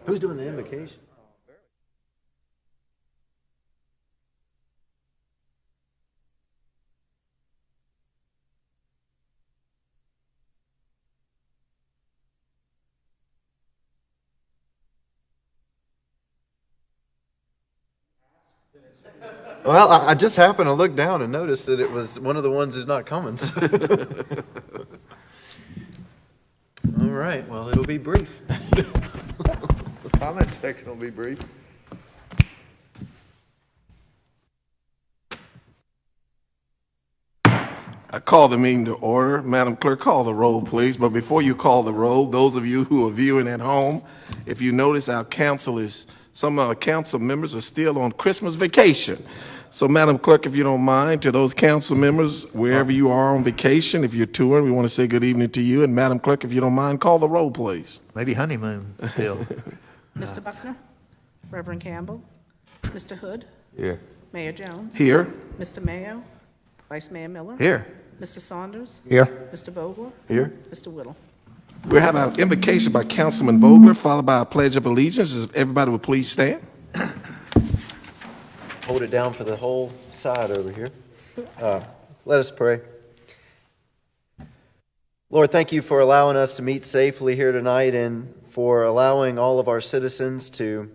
Who's doing the invocation? Well, I just happened to look down and notice that it was one of the ones who's not coming. So. All right, well, it'll be brief. The comment section will be brief. I call the meeting to order. Madam Clerk, call the roll, please. But before you call the roll, those of you who are viewing at home, if you notice some of our council members are still on Christmas vacation. So, Madam Clerk, if you don't mind, to those council members, wherever you are on vacation, if you're touring, we want to say good evening to you. And Madam Clerk, if you don't mind, call the roll, please. Maybe honeymoon still. Mr. Buckner, Reverend Campbell, Mr. Hood, Here. Mayor Jones, Here. Mr. Mayo, Vice Mayor Miller, Here. Mr. Saunders, Here. Mr. Vogler, Here. Mr. Whittle. We'll have our invocation by Councilman Vogler, followed by a pledge of allegiance. If everybody would please stand. Hold it down for the whole side over here. Let us pray. Lord, thank you for allowing us to meet safely here tonight and for allowing all of our citizens to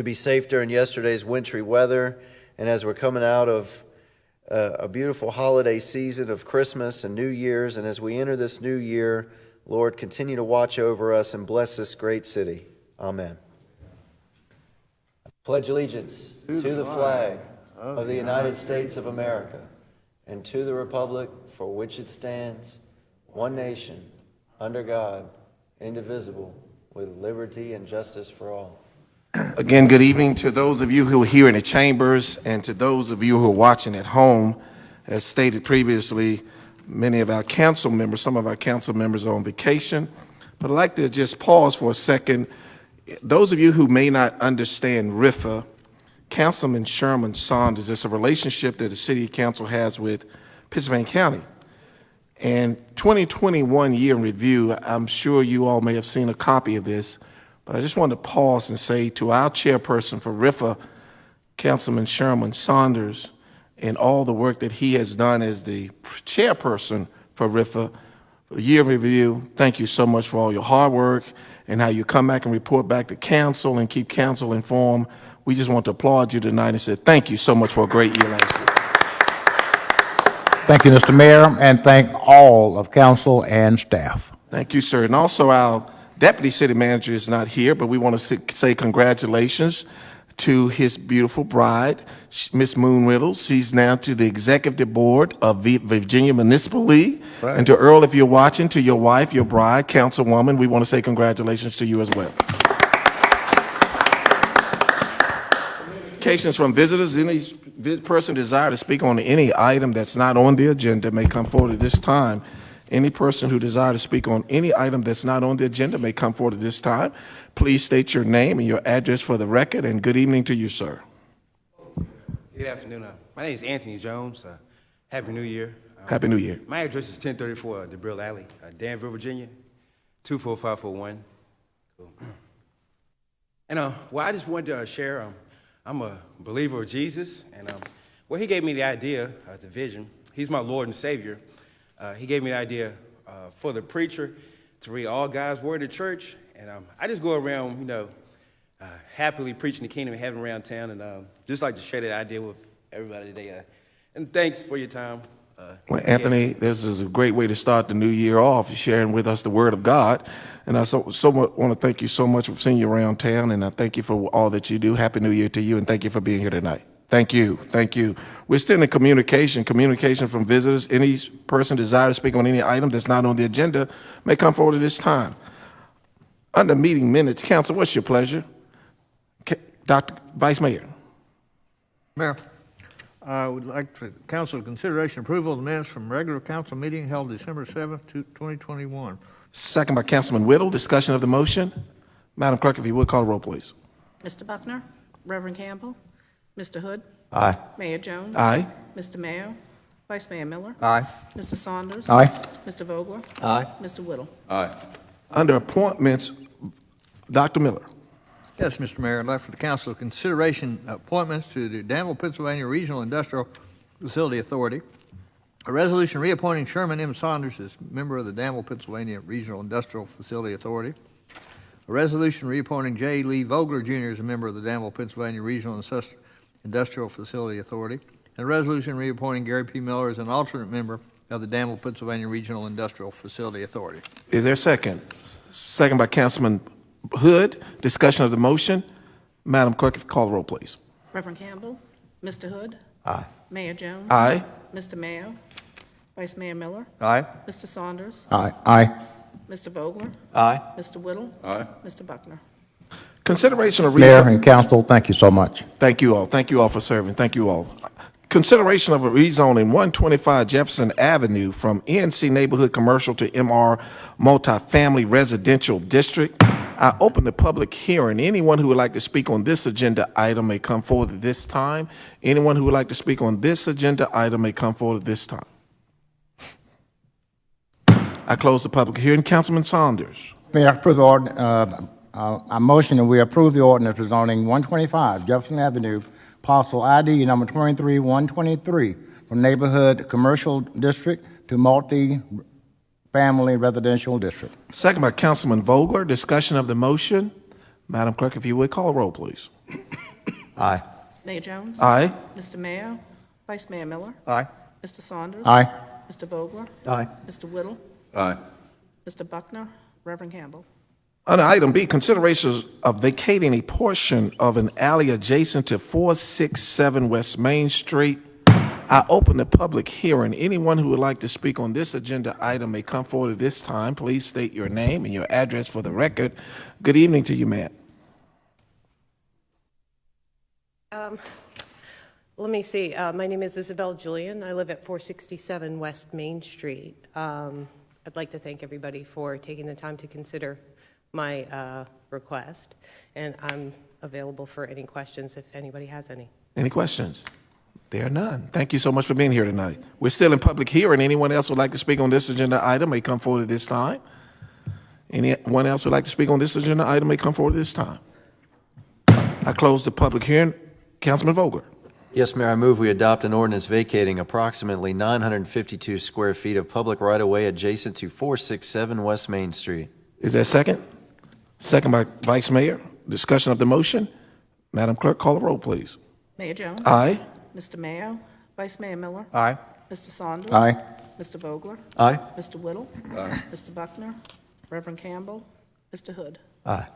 be safe during yesterday's wintry weather. And as we're coming out of a beautiful holiday season of Christmas and New Year's, and as we enter this new year, Lord, continue to watch over us and bless this great city. Amen. Pledge allegiance to the flag of the United States of America and to the republic for which it stands, one nation, under God, indivisible, with liberty and justice for all. Again, good evening to those of you who are here in the chambers and to those of you who are watching at home. As stated previously, some of our council members are on vacation. But I'd like to just pause for a second. Those of you who may not understand RIFA, Councilman Sherman Saunders, it's a relationship that the City Council has with Pittsylvania County. And 2021 year in review, I'm sure you all may have seen a copy of this, but I just want to pause and say to our chairperson for RIFA, Councilman Sherman Saunders, and all the work that he has done as the chairperson for RIFA, for the year in review, thank you so much for all your hard work and how you come back and report back to council and keep council informed. We just want to applaud you tonight and say thank you so much for a great year last year. Thank you, Mr. Mayor, and thank all of council and staff. Thank you, sir. And also our deputy city manager is not here, but we want to say congratulations to his beautiful bride, Miss Moon Riddle. She's now to the executive board of Virginia Municipal League. Right. And to Earl, if you're watching, to your wife, your bride, councilwoman, we want to say congratulations to you as well. Communications from visitors. Any person desire to speak on any item that's not on the agenda may come forward at this time. Any person who desires to speak on any item that's not on the agenda may come forward at this time. Please state your name and your address for the record, and good evening to you, sir. Good afternoon. My name is Anthony Jones. Happy New Year. Happy New Year. My address is 1034 DeBrill Alley, Danville, Virginia, 24541. Cool. And I just wanted to share, I'm a believer of Jesus, and he gave me the idea, the vision. He's my Lord and Savior. He gave me the idea for the preacher to read all God's word at church, and I just go around, happily preaching the kingdom of heaven around town, and just like to share that idea with everybody today. And thanks for your time. Well, Anthony, this is a great way to start the new year off, sharing with us the word of God. And I so want to thank you so much for seeing you around town, and I thank you for all that you do. Happy New Year to you, and thank you for being here tonight. Thank you. Thank you. We're still in communication from visitors. Any person desire to speak on any item that's not on the agenda may come forward at this time. Under meeting minutes, council, what's your pleasure? Dr. Vice Mayor. Mayor, I would like to council consideration approval of the minutes from regular council meeting held December 7th, 2021. Second by Councilman Whittle. Discussion of the motion. Madam Clerk, if you would call the roll, please. Mr. Buckner, Reverend Campbell, Mr. Hood. Aye. Mayor Jones. Aye. Mr. Mayo, Vice Mayor Miller. Aye. Mr. Saunders. Aye. Mr. Vogler. Aye. Mr. Whittle. Under appointments, Dr. Miller. Yes, Mr. Mayor, I'd like for the council consideration appointments to the Danville, Pennsylvania Regional Industrial Facility Authority. A resolution reappointing Sherman M. Saunders as member of the Danville, Pennsylvania Regional Industrial Facility Authority. A resolution reappointing J. Lee Vogler Jr. as a member of the Danville, Pennsylvania Regional Industrial Facility Authority. And a resolution reappointing Gary P. Miller as an alternate member of the Danville, Pennsylvania Regional Industrial Facility Authority. Is there a second? Second by Councilman Hood. Discussion of the motion. Madam Clerk, if you call the roll, please. Reverend Campbell, Mr. Hood, Aye. Mayor Jones. Aye. Mr. Mayo, Vice Mayor Miller, Aye. Mr. Saunders, Aye. Aye. Mr. Vogler, Aye. Mr. Whittle. Aye. Mr. Buckner. Consideration of Mayor and council, thank you so much. Thank you all. Thank you all for serving. Thank you all. Consideration of a rezoning 125 Jefferson Avenue from NC Neighborhood Commercial to MR Multifamily Residential District. I open the public hearing. Anyone who would like to speak on this agenda item may come forward at this time. Anyone who would like to speak on this agenda item may come forward at this time. I close the public hearing. Councilman Saunders. Mayor, I approve the I motion that we approve the ordinance for zoning 125 Jefferson Avenue, parcel ID number 23123, from neighborhood commercial district to multi-family residential district. Second by Councilman Vogler. Discussion of the motion. Madam Clerk, if you would, call a roll, please. Aye. Mayor Jones. Aye. Mr. Mayo, Vice Mayor Miller, Aye. Mr. Saunders. Aye. Mr. Vogler, Aye. Mr. Whittle, Aye. Mr. Buckner, Reverend Campbell. Under item B, consideration of vacating a portion of an alley adjacent to 467 West Main Street. I open the public hearing. Anyone who would like to speak on this agenda item may come forward at this time. Please state your name and your address for the record. Good evening to you, ma'am. Let me see. My name is Isabel Julian. I live at 467 West Main Street. I'd like to thank everybody for taking the time to consider my request, and I'm available for any questions if anybody has any. Any questions? There are none. Thank you so much for being here tonight. We're still in public hearing. Anyone else would like to speak on this agenda item may come forward at this time. Anyone else would like to speak on this agenda item may come forward at this time. I close the public hearing. Councilman Vogler. Yes, Mayor, I move we adopt an ordinance vacating approximately 952 square feet of public right-of-way adjacent to 467 West Main Street. Is there a second? Second by Vice Mayor. Discussion of the motion. Madam Clerk, call the roll, please. Mayor Jones. Aye. Mr. Mayo, Vice Mayor Miller, Aye. Mr. Saunders. Aye. Mr. Vogler, Aye. Mr. Whittle, Mr. Buckner, Reverend Campbell, Mr. Hood. Aye.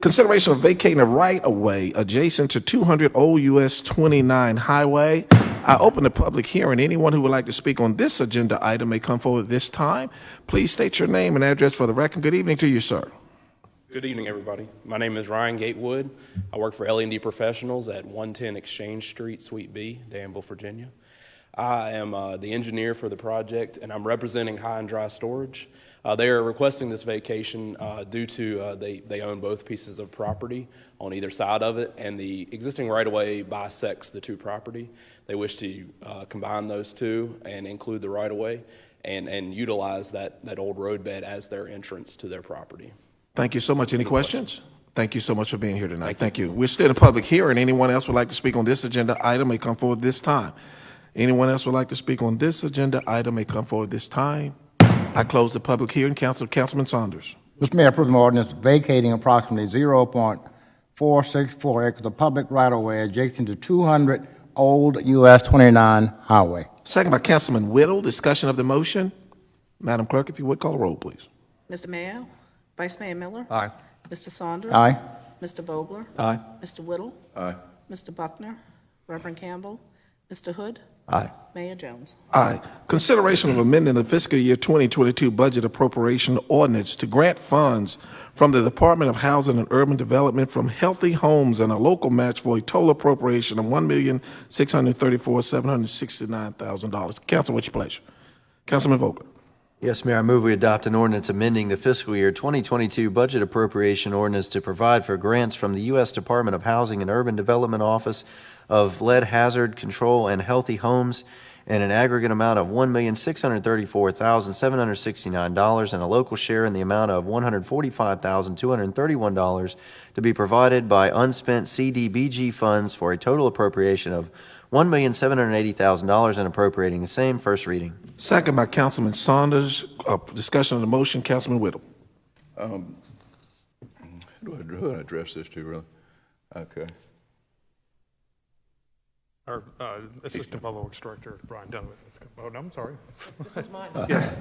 Consideration of vacating a right-of-way adjacent to 200 Old US 29 Highway. I open the public hearing. Anyone who would like to speak on this agenda item may come forward at this time. Please state your name and address for the record. Good evening to you, sir. Good evening, everybody. My name is Ryan Gatewood. I work for L&D Professionals at 110 Exchange Street, Suite B, Danville, Virginia. I am the engineer for the project, and I'm representing High and Dry Storage. They are requesting this vacation due to they own both pieces of property on either side of it, and the existing right-of-way bisects the two property. They wish to combine those two and include the right-of-way and utilize that old roadbed as their entrance to their property. Thank you so much. Any questions? Thank you so much for being here tonight. Thank you. We're still in public hearing. Anyone else would like to speak on this agenda item may come forward this time. Anyone else would like to speak on this agenda item may come forward this time. I close the public hearing. Councilman Saunders. Mr. Mayor, I approve an ordinance vacating approximately 0.464 acres of public right-of-way adjacent to 200 Old US 29 Highway. Second by Councilman Whittle. Discussion of the motion. Madam Clerk, if you would, call the roll, please. Mr. Mayo, Vice Mayor Miller. Aye. Mr. Saunders. Aye. Mr. Vogler. Aye. Mr. Whittle. Aye. Mr. Buckner, Reverend Campbell, Mr. Hood, Aye. Mayor Jones. Aye. Consideration of amending the fiscal year 2022 budget appropriation ordinance to grant funds from the Department of Housing and Urban Development from Healthy Homes and a local match for a total appropriation of $1,634,769,000. Council, what's your pleasure? Councilman Vogler. Yes, Mayor, I move we adopt an ordinance amending the fiscal year 2022 budget appropriation ordinance to provide for grants from the U.S. Department of Housing and Urban Development Office of Lead Hazard Control and Healthy Homes and an aggregate amount of $1,634,769 and a local share in the amount of $145,231 to be provided by unspent CDBG funds for a total appropriation of $1,780,000 and appropriating the same. First reading. Second by Councilman Saunders. Discussion on the motion, Councilman Whittle. Who do I address this to, really? Okay. Our Assistant Public Works Director, Brian Dunwood. Oh, no, I'm sorry. This one's mine. Yes.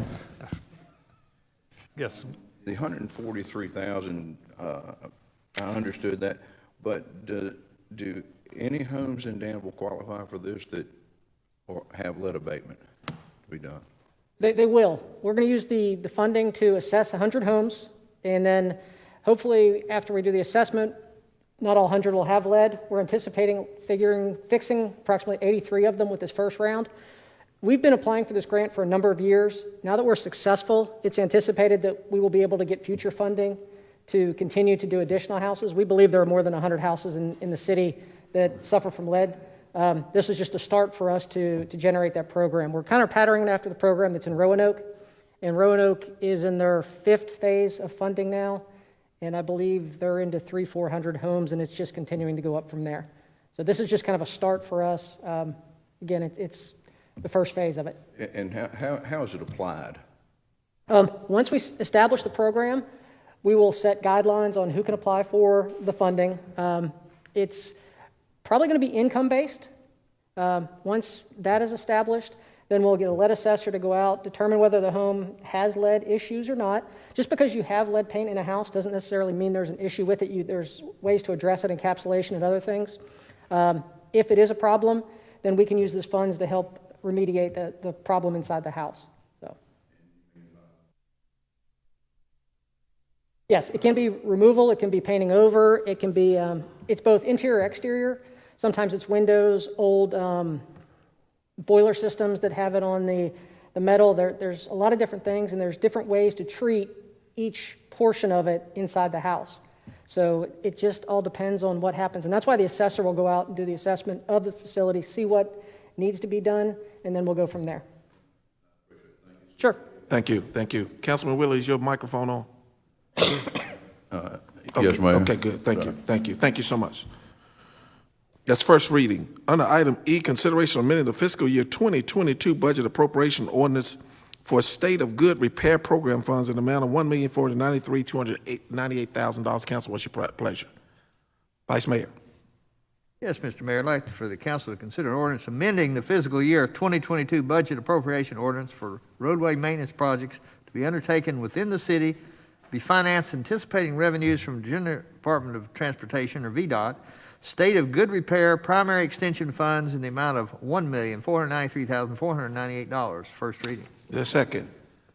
Yes. The 143,000, I understood that, but do any homes in Danville qualify for this that or have lead abatement to be done? They will. We're going to use the funding to assess 100 homes, and then hopefully after we do the assessment, not all 100 will have lead. We're anticipating fixing approximately 83 of them with this first round. We've been applying for this grant for a number of years. Now that we're successful, it's anticipated that we will be able to get future funding to continue to do additional houses. We believe there are more than 100 houses in the city that suffer from lead. This is just a start for us to generate that program. We're kind of patterning after the program that's in Roanoke, and Roanoke is in their 5th phase of funding now, and I believe they're into 300-400 homes, and it's just continuing to go up from there. So this is just kind of a start for us. Again, it's the first phase of it. And how is it applied? Once we establish the program, we will set guidelines on who can apply for the funding. It's probably going to be income-based. Once that is established, then we'll get a lead assessor to go out, determine whether the home has lead issues or not. Just because you have lead paint in a house doesn't necessarily mean there's an issue with it. There's ways to address it, encapsulation and other things. If it is a problem, then we can use these funds to help remediate the problem inside the house. So, yes, it can be removal, it can be painting over, it can be, it's both interior, exterior. Sometimes it's windows, old boiler systems that have it on the metal. There's a lot of different things, and there's different ways to treat each portion of it inside the house. So it just all depends on what happens. And that's why the assessor will go out and do the assessment of the facility, see what needs to be done, and then we'll go from there. Sure. Thank you. Thank you. Councilman Whittle, is your microphone on? Yes, Mayor. Okay, good. Thank you. Thank you. Thank you so much. That's first reading. Under item E, consideration of amending the fiscal year 2022 budget appropriation ordinance for State of Good Repair Program funds in the amount of $1,493,298,000. Council, what's your pleasure? Vice Mayor. Yes, Mr. Mayor, I'd like for the council to consider an ordinance amending the fiscal year 2022 budget appropriation ordinance for roadway maintenance projects to be undertaken within the city, be financed anticipating revenues from the Virginia Department of Transportation, or VDOT, State of Good Repair Primary Extension Funds in the amount of $1,493,498. First reading. The second.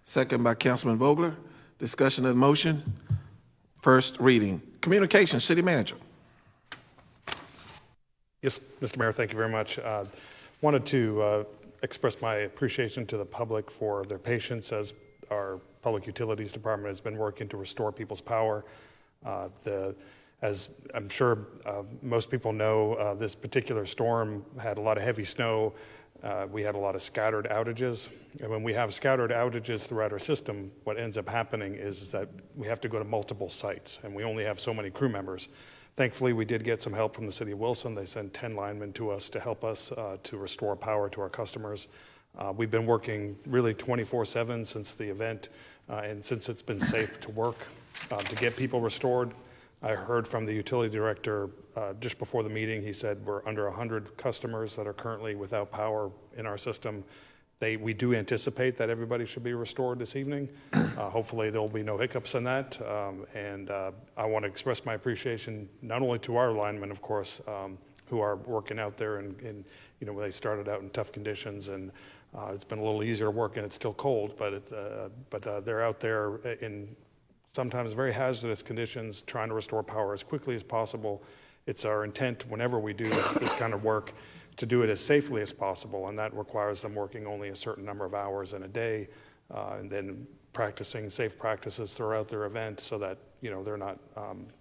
Second by Councilman Vogler. Discussion of the motion. First reading. Communications, City Manager. Yes, Mr. Mayor, thank you very much. Wanted to express my appreciation to the public for their patience as our Public Utilities Department has been working to restore people's power. As I'm sure most people know, this particular storm had a lot of heavy snow. We had a lot of scattered outages. And when we have scattered outages throughout our system, what ends up happening is that we have to go to multiple sites, and we only have so many crew members. Thankfully, we did get some help from the City of Wilson. They sent 10 linemen to us to help us to restore power to our customers. We've been working really 24/7 since the event, and since it's been safe to work to get people restored. I heard from the utility director just before the meeting. He said we're under 100 customers that are currently without power in our system. We do anticipate that everybody should be restored this evening. Hopefully there will be no hiccups in that. And I want to express my appreciation not only to our linemen, of course, who are working out there, and they started out in tough conditions, and it's been a little easier work, and it's still cold, but they're out there in sometimes very hazardous conditions trying to restore power as quickly as possible. It's our intent whenever we do this kind of work to do it as safely as possible, and that requires them working only a certain number of hours in a day, and then practicing safe practices throughout their event so that they're not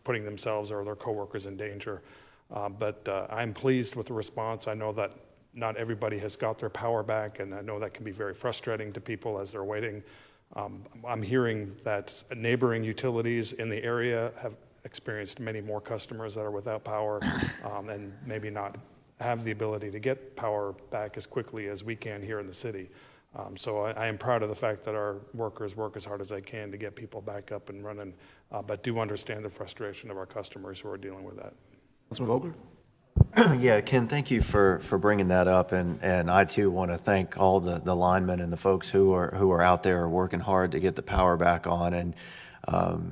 putting themselves or their coworkers in danger. But I'm pleased with the response. I know that not everybody has got their power back, and I know that can be very frustrating to people as they're waiting. I'm hearing that neighboring utilities in the area have experienced many more customers that are without power and maybe not have the ability to get power back as quickly as we can here in the city. So I am proud of the fact that our workers work as hard as they can to get people back up and running, but do understand the frustration of our customers who are dealing with that. Councilman Vogler? Yeah, Ken, thank you for bringing that up, and I too want to thank all the linemen and the folks who are out there working hard to get the power back on. And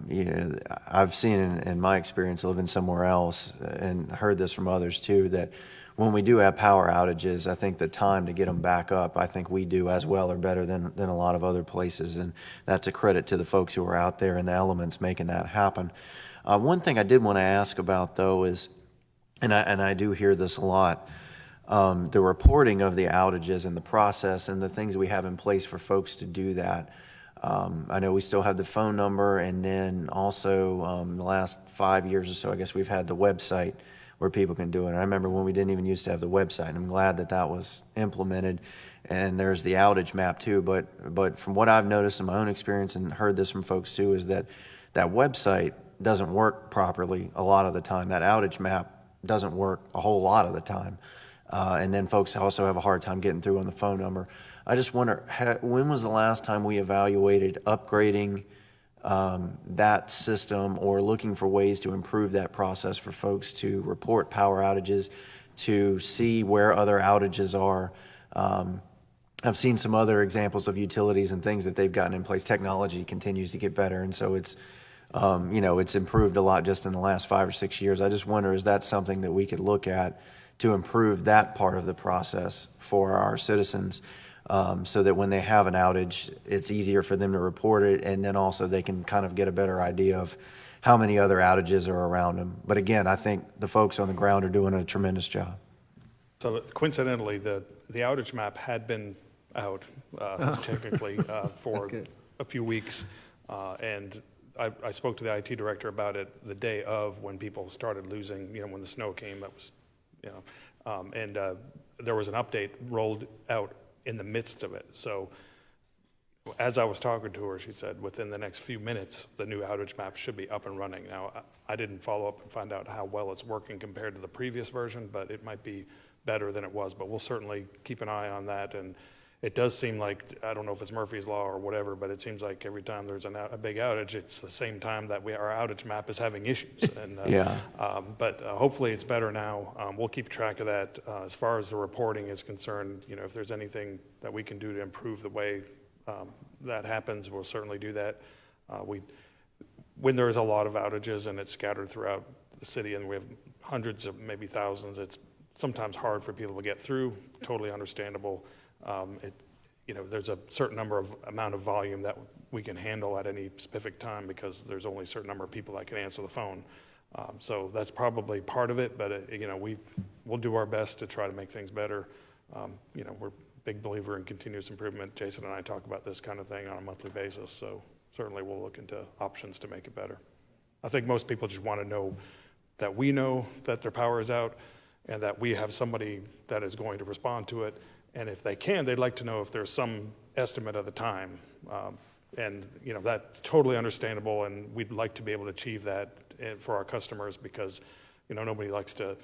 you know, I've seen in my experience living somewhere else, and heard this from others too, that when we do have power outages, I think the time to get them back up, I think we do as well or better than a lot of other places, and that's a credit to the folks who are out there and the elements making that happen. One thing I did want to ask about though is, and I do hear this a lot, the reporting of the outages and the process and the things we have in place for folks to do that. I know we still have the phone number, and then also the last 5 years or so, I guess we've had the website where people can do it. And I remember when we didn't even used to have the website, and I'm glad that that was implemented. And there's the outage map too, but from what I've noticed in my own experience and heard this from folks too, is that that website doesn't work properly a lot of the time. That outage map doesn't work a whole lot of the time. And then folks also have a hard time getting through on the phone number. I just wonder, when was the last time we evaluated upgrading that system or looking for ways to improve that process for folks to report power outages, to see where other outages are? I've seen some other examples of utilities and things that they've gotten in place. Technology continues to get better, and so it's you know, it's improved a lot just in the last 5 or 6 years. I just wonder, is that something that we could look at to improve that part of the process for our citizens, so that when they have an outage, it's easier for them to report it, and then also they can kind of get a better idea of how many other outages are around them. But again, I think the folks on the ground are doing a tremendous job. So coincidentally, the outage map had been out technically for a few weeks, and I spoke to the IT director about it the day of when people started losing, you know, when the snow came. That was, you know, and there was an update rolled out in the midst of it. So as I was talking to her, she said within the next few minutes, the new outage map should be up and running. Now, I didn't follow up and find out how well it's working compared to the previous version, but it might be better than it was. But we'll certainly keep an eye on that. And it does seem like, I don't know if it's Murphy's Law or whatever, but it seems like every time there's a big outage, it's the same time that our outage map is having issues. And, Yeah. But hopefully it's better now. We'll keep track of that. As far as the reporting is concerned, you know, if there's anything that we can do to improve the way that happens, we'll certainly do that. When there's a lot of outages and it's scattered throughout the city and we have hundreds of maybe thousands, it's sometimes hard for people to get through. Totally understandable. You know, there's a certain amount of volume that we can handle at any specific time because there's only a certain number of people that can answer the phone. So that's probably part of it, but you know, we'll do our best to try to make things better. You know, we're a big believer in continuous improvement. Jason and I talk about this kind of thing on a monthly basis, so certainly we'll look into options to make it better. I think most people just want to know that we know that their power is out and that we have somebody that is going to respond to it. And if they can, they'd like to know if there's some estimate of the time. And you know, that's totally understandable, and we'd like to be able to achieve that for our customers because, you know, nobody likes to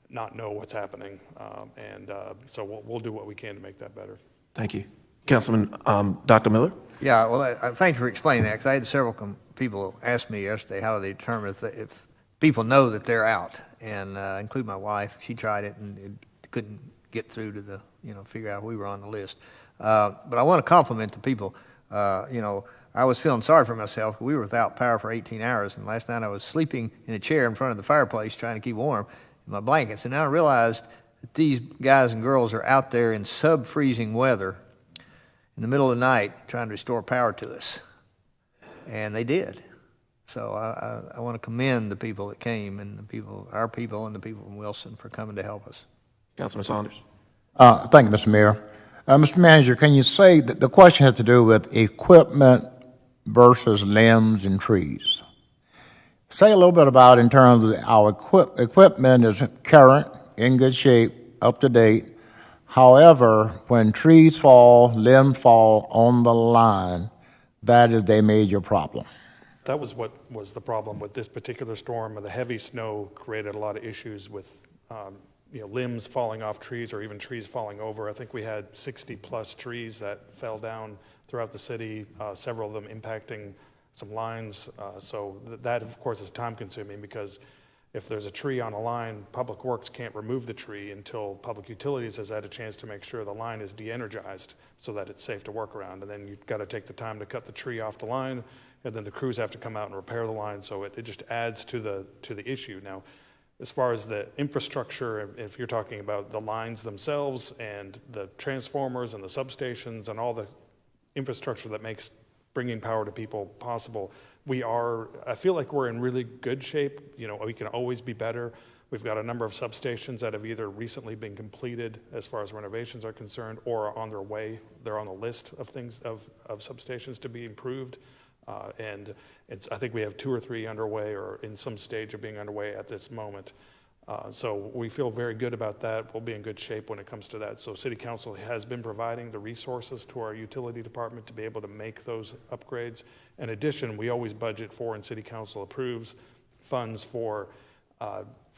not know what's happening. So we'll do what we can to make that better. Thank you. Councilman, Dr. Miller? Yeah, well, thank you for explaining that, because I had several people ask me yesterday how do they determine if people know that they're out, and include my wife. She tried it and it couldn't get through to the, you know, figure out we were on the list. But I want to compliment the people. You know, I was feeling sorry for myself. We were without power for 18 hours, and last night I was sleeping in a chair in front of the fireplace trying to keep warm in my blankets. And now I realized that these guys and girls are out there in sub-freezing weather in the middle of the night trying to restore power to us. And they did. So I want to commend the people that came, and the people, our people, and the people from Wilson for coming to help us. Councilman Saunders? Thank you, Mr. Mayor. Mr. Manager, can you say that the question has to do with equipment versus limbs and trees? Say a little bit about in terms of our equipment is current, in good shape, up to date, However, when trees fall, limbs fall on the line, that is a major problem. That was what was the problem with this particular storm. The heavy snow created a lot of issues with limbs falling off trees or even trees falling over. I think we had 60-plus trees that fell down throughout the city, several of them impacting some lines. So that, of course, is time-consuming because if there's a tree on a line, Public Works can't remove the tree until Public Utilities has had a chance to make sure the line is de-energized so that it's safe to work around. And then you've got to take the time to cut the tree off the line, and then the crews have to come out and repair the line. So it just adds to the issue. Now, as far as the infrastructure, if you're talking about the lines themselves and the transformers and the substations and all the infrastructure that makes bringing power to people possible, I feel like we're in really good shape. We can always be better. We've got a number of substations that have either recently been completed as far as renovations are concerned or are on their way. They're on the list of things of substations to be improved. And I think we have 2 or 3 underway or in some stage of being underway at this moment. So we feel very good about that. We'll be in good shape when it comes to that. So City Council has been providing the resources to our utility department to be able to make those upgrades. In addition, we always budget for and City Council approves funds for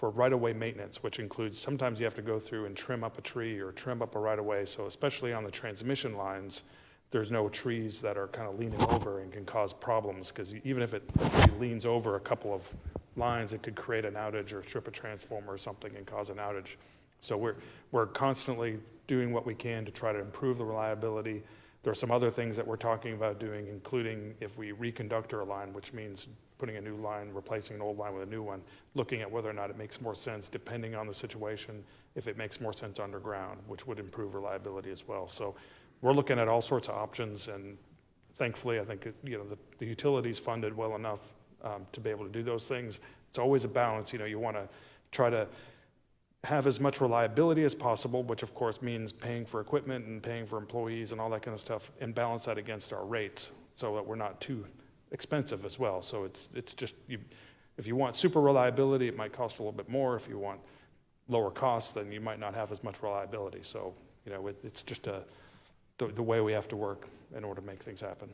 right-of-way maintenance, which includes sometimes you have to go through and trim up a tree or trim up a right-of-way. So especially on the transmission lines, there's no trees that are kind of leaning over and can cause problems because even if it leans over a couple of lines, it could create an outage or strip a transformer or something and cause an outage. So we're constantly doing what we can to try to improve the reliability. There are some other things that we're talking about doing, including if we reconductor a line, which means putting a new line, replacing an old line with a new one, looking at whether or not it makes more sense depending on the situation, if it makes more sense underground, which would improve reliability as well. So we're looking at all sorts of options, and thankfully, I think the utilities funded well enough to be able to do those things. It's always a balance. You want to try to have as much reliability as possible, which of course means paying for equipment and paying for employees and all that kind of stuff, and balance that against our rates so that we're not too expensive as well. So it's just if you want super reliability, it might cost a little bit more. If you want lower costs, then you might not have as much reliability. So it's just the way we have to work in order to make things happen.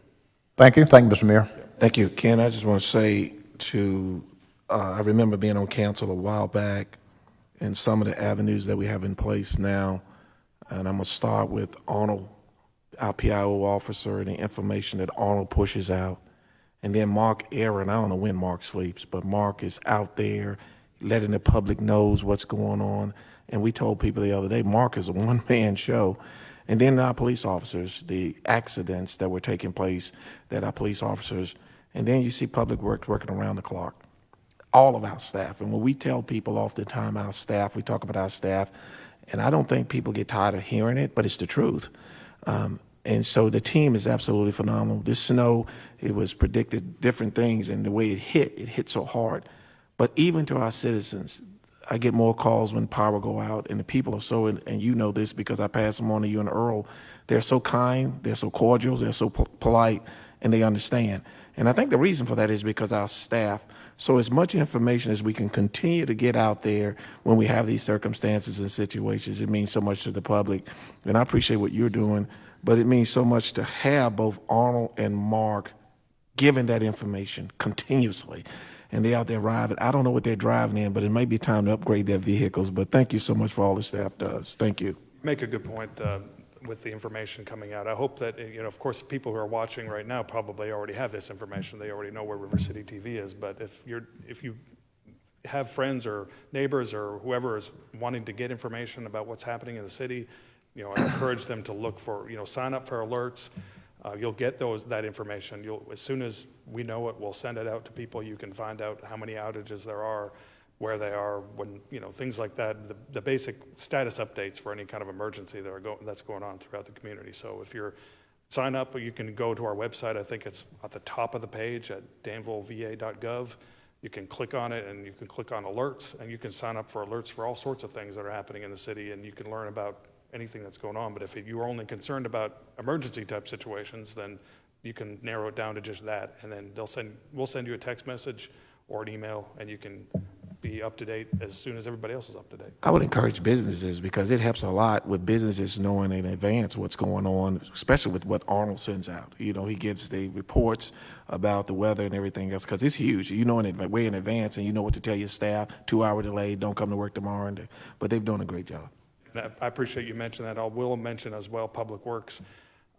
Thank you. Thank you, Mr. Mayor. Thank you. Ken, I just want to say I remember being on council a while back and some of the avenues that we have in place now. And I'm going to start with Arnold, our PIO officer, and the information that Arnold pushes out. And then Mark Aaron, I don't know when Mark sleeps, but Mark is out there letting the public knows what's going on. And we told people the other day, Mark is a one-man show. And then our police officers, the accidents that were taking place, that our police officers, and then you see Public Works working around the clock. All of our staff. And when we tell people off the time, our staff, we talk about our staff, and I don't think people get tired of hearing it, but it's the truth. And so the team is absolutely phenomenal. This snow, it was predicted different things, and the way it hit so hard. But even to our citizens, I get more calls when power go out, and the people are so, and you know this because I pass them on to you and Earl, they're so kind, they're so cordial, they're so polite, and they understand. And I think the reason for that is because our staff, so as much information as we can continue to get out there when we have these circumstances and situations, it means so much to the public. And I appreciate what you're doing, but it means so much to have both Arnold and Mark giving that information continuously. And they're out there driving. I don't know what they're driving in, but it may be time to upgrade their vehicles. But thank you so much for all the staff does. Thank you. Make a good point with the information coming out. I hope that, of course, people who are watching right now probably already have this information. They already know where River City TV is. But if you have friends or neighbors or whoever is wanting to get information about what's happening in the city, I encourage them to look for, sign up for alerts. You'll get that information. As soon as we know it, we'll send it out to people. You can find out how many outages there are, where they are, when things like that. The basic status updates for any kind of emergency that's going on throughout the community. So if you're sign up, you can go to our website. I think it's at the top of the page at danvilleva.gov. You can click on it, and you can click on alerts, and you can sign up for alerts for all sorts of things that are happening in the city, and you can learn about anything that's going on. But if you are only concerned about emergency type situations, then you can narrow it down to just that, and then we'll send you a text message or an email, and you can be up to date as soon as everybody else is up to date. I would encourage businesses because it helps a lot with businesses knowing in advance what's going on, especially with what Arnold sends out. You know, he gives the reports about the weather and everything else because it's huge. You know way in advance, and you know what to tell your staff. 2-hour delay, don't come to work tomorrow. But they've done a great job. And I appreciate you mentioning that. I will mention as well Public Works,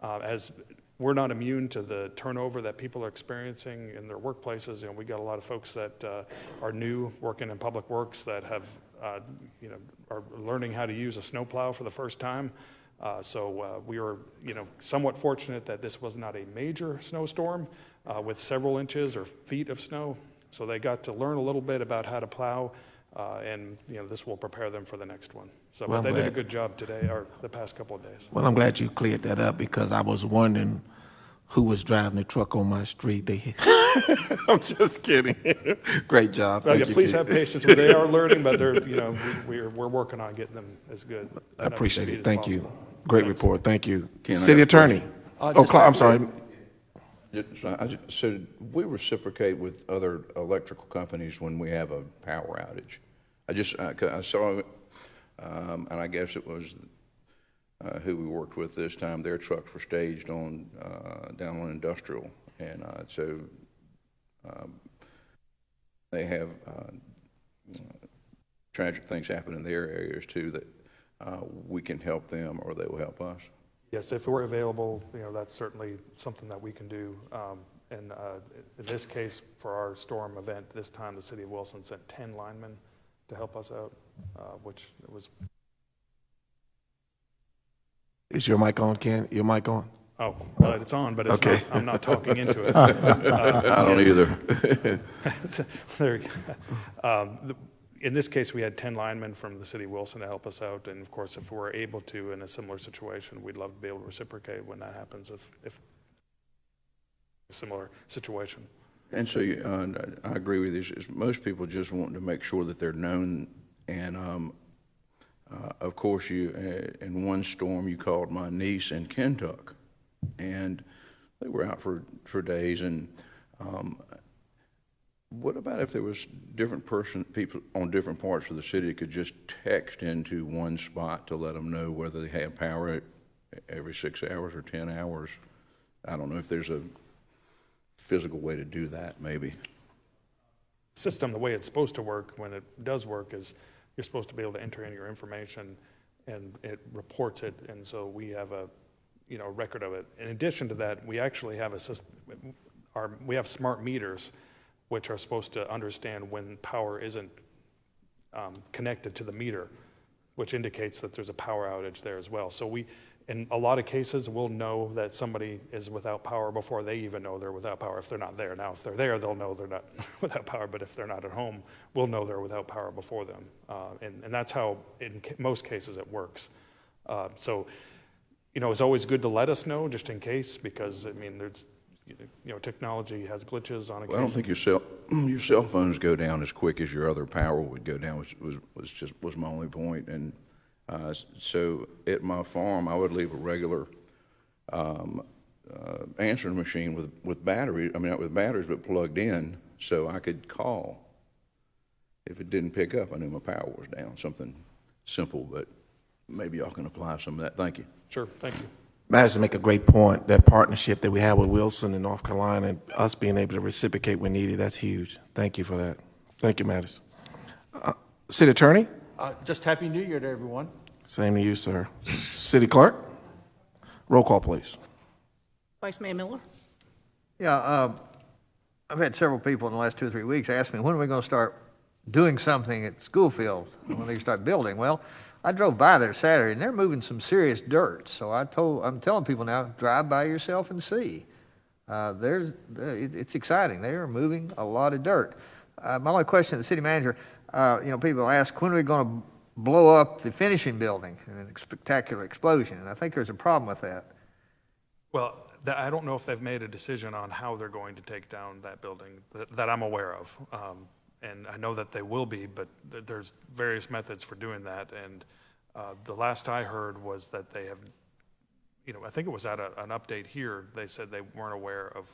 as we're not immune to the turnover that people are experiencing in their workplaces. You know, we got a lot of folks that are new working in Public Works that have, you know, are learning how to use a snowplow for the first time. So we were, you know, somewhat fortunate that this was not a major snowstorm with several inches or feet of snow. So they got to learn a little bit about how to plow, and you know, this will prepare them for the next one. So Well, they did a glad- good job today, or the past couple of days. Well, I'm glad you cleared that up because I was wondering who was driving the truck on my street. I'm just kidding. Great job. Well, Thank yeah, you, please kid. have patience. They are learning, but they're, you know, we're working on getting them as good. I appreciate as it. Thank you. possible. Great report. Thank you. Ken, I City got a Attorney. I'm sorry. So we reciprocate with other electrical companies when we have a power outage. I saw, and I guess it was who we worked with this time. Their trucks were staged on down on Industrial, and so they have tragic things happen in their areas too that we can help them or they will help us. Yes, if we're available, you know, that's certainly something that we can do. And in this case, for our storm event, this time the city of Wilson sent 10 linemen to help us out, which was. Is your mic on, Ken? Your mic on? Oh, it's on, but it's Okay. not, I'm not talking into it. I don't either. There you go. In this case, we had 10 linemen from the city of Wilson to help us out, and of course, if we're able to in a similar situation, we'd love to be able to reciprocate when that happens, if a similar situation. And so I agree with you. Most people just want to make sure that they're known. And of course, in one storm, you called my niece in Kentucky, and they were out for days. And what about if there was different people on different parts of the city could just text into one spot to let them know whether they have power every 6 hours or 10 hours? I don't know if there's a physical way to do that, maybe. System, the way it's supposed to work, when it does work, is you're supposed to be able to enter in your information and it reports it, and so we have a, you know, record of it. In addition to that, we actually have a system, we have smart meters which are supposed to understand when power isn't connected to the meter, which indicates that there's a power outage there as well. So we, in a lot of cases, we'll know that somebody is without power before they even know they're without power if they're not there. Now, if they're there, they'll know they're not without power, but if they're not at home, we'll know they're without power before them. And that's how, in most cases, it works. So, you know, it's always good to let us know just in case, because, I mean, there's, you know, technology has glitches on occasion. Well, I don't think your cell phones go down as quick as your other power would go down, which was my only point. And so at my farm, I would leave a regular answering machine with battery. I mean, not with batteries, but plugged in, so I could call. If it didn't pick up, I knew my power was down. Something simple, but maybe y'all can apply some of that. Thank you. Sure, thank you. Madison make a great point. That partnership that we have with Wilson in North Carolina and us being able to reciprocate when needed, that's huge. Thank you for that. Thank you, Madison. City Attorney? Just Happy New Year to everyone. Same to you, sir. City Clerk? Roll call, please. Vice Mayor Miller? Yeah, I've had several people in the last 2 or 3 weeks ask me, when are we going to start doing something at Schoolfield, when they start building? Well, I drove by there Saturday, and they're moving some serious dirt. So I'm telling people now, drive by yourself and see. It's exciting. They are moving a lot of dirt. My only question to the city manager, you know, people ask, when are we going to blow up the finishing building in a spectacular explosion? And I think there's a problem with that. Well, I don't know if they've made a decision on how they're going to take down that building that I'm aware of. And I know that they will be, but there's various methods for doing that. And the last I heard was that they have, you know, I think it was at an update here, they said they weren't aware of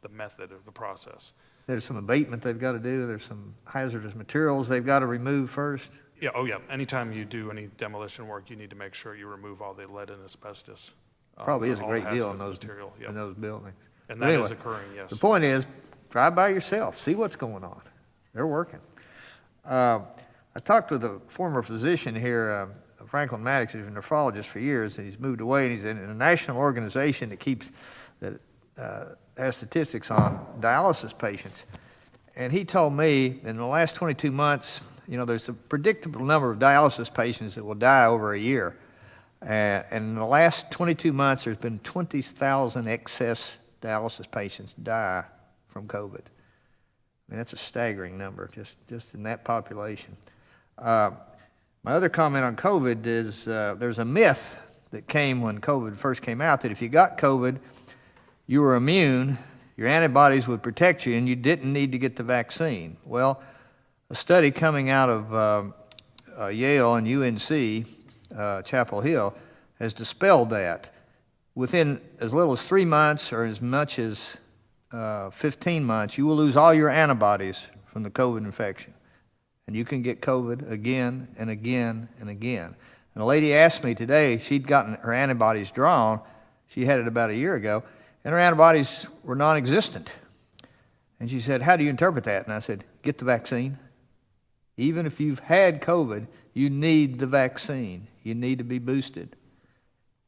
the method of the process. there's some abatement they've got to do, there's some hazardous materials they've got to remove first. Yeah, oh yeah, anytime you do any demolition work, you need to make sure you remove all the lead and asbestos. Probably is a all great deal in hazardous those, material, yeah. in those buildings. And But that anyway, is occurring, yes. The point is, drive by yourself, see what's going on. They're working. I talked with a former physician here, Franklin Maddox, who's a nephrologist for years, and he's moved away, and he's in a national organization that has statistics on dialysis patients. And he told me in the last 22 months, there's a predictable number of dialysis patients that will die over a year. And in the last 22 months, there's been 20,000 excess dialysis patients die from COVID. I mean, that's a staggering number, just in that population. My other comment on COVID is there's a myth that came when COVID first came out that if you got COVID, you were immune, your antibodies would protect you, and you didn't need to get the vaccine. Well, a study coming out of Yale and UNC, Chapel Hill, has dispelled that. Within as little as 3 months or as much as 15 months, you will lose all your antibodies from the COVID infection. And you can get COVID again and again and again. And a lady asked me today, she'd gotten her antibodies drawn, she had it about a year ago, and her antibodies were non-existent. And she said, how do you interpret that? And I said, get the vaccine. Even if you've had COVID, you need the vaccine. You need to be boosted.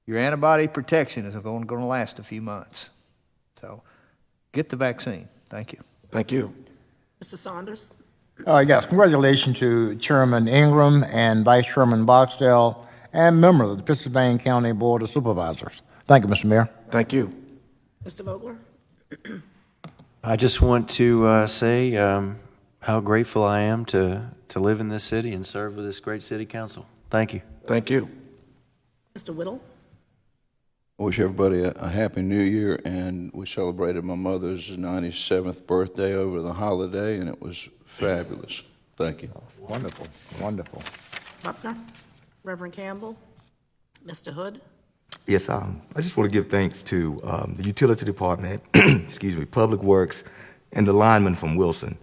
Your antibody protection is going to last a few months. So get the vaccine. Thank you. Thank you. Mr. Saunders? Yes, congratulations to Chairman Ingram and Vice Chairman Boxtel and members of the Pennsylvania County Board of Supervisors. Thank you, Mr. Mayor. Thank you. Mr. Vogler? I just want to say how grateful I am to live in this city and serve with this great city council. Thank you. Thank you. Mr. Whittle? I wish everybody a happy new year, and we celebrated my mother's 97th birthday over the holiday, and it was fabulous. Thank you. Wonderful, wonderful. Buckner? Reverend Campbell? Mr. Hood? Yes, I just want to give thanks to the Utility Department, excuse me, Public Works, and the linemen from Wilson,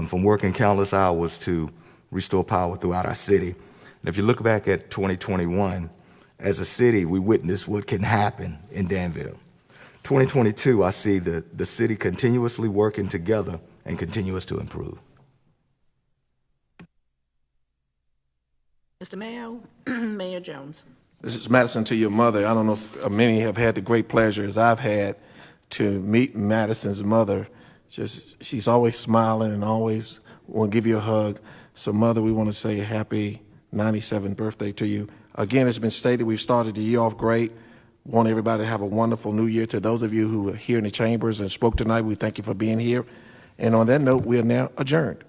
from working countless hours to restore power throughout our city. And if you look back at 2021, as a city, we witnessed what can happen in Danville. 2022, I see the city continuously working together and continuous to improve. Mr. Mayo? Mayor Jones? This is Madison to your mother. I don't know if many have had the great pleasure as I've had to meet Madison's mother. She's always smiling and always want to give you a hug. So, Mother, we want to say a happy 97th birthday to you. Again, it's been stated we've started the year off great. Want everybody to have a wonderful new year. To those of you who are here in the chambers and spoke tonight, we thank you for being here. And on that note, we are now adjourned.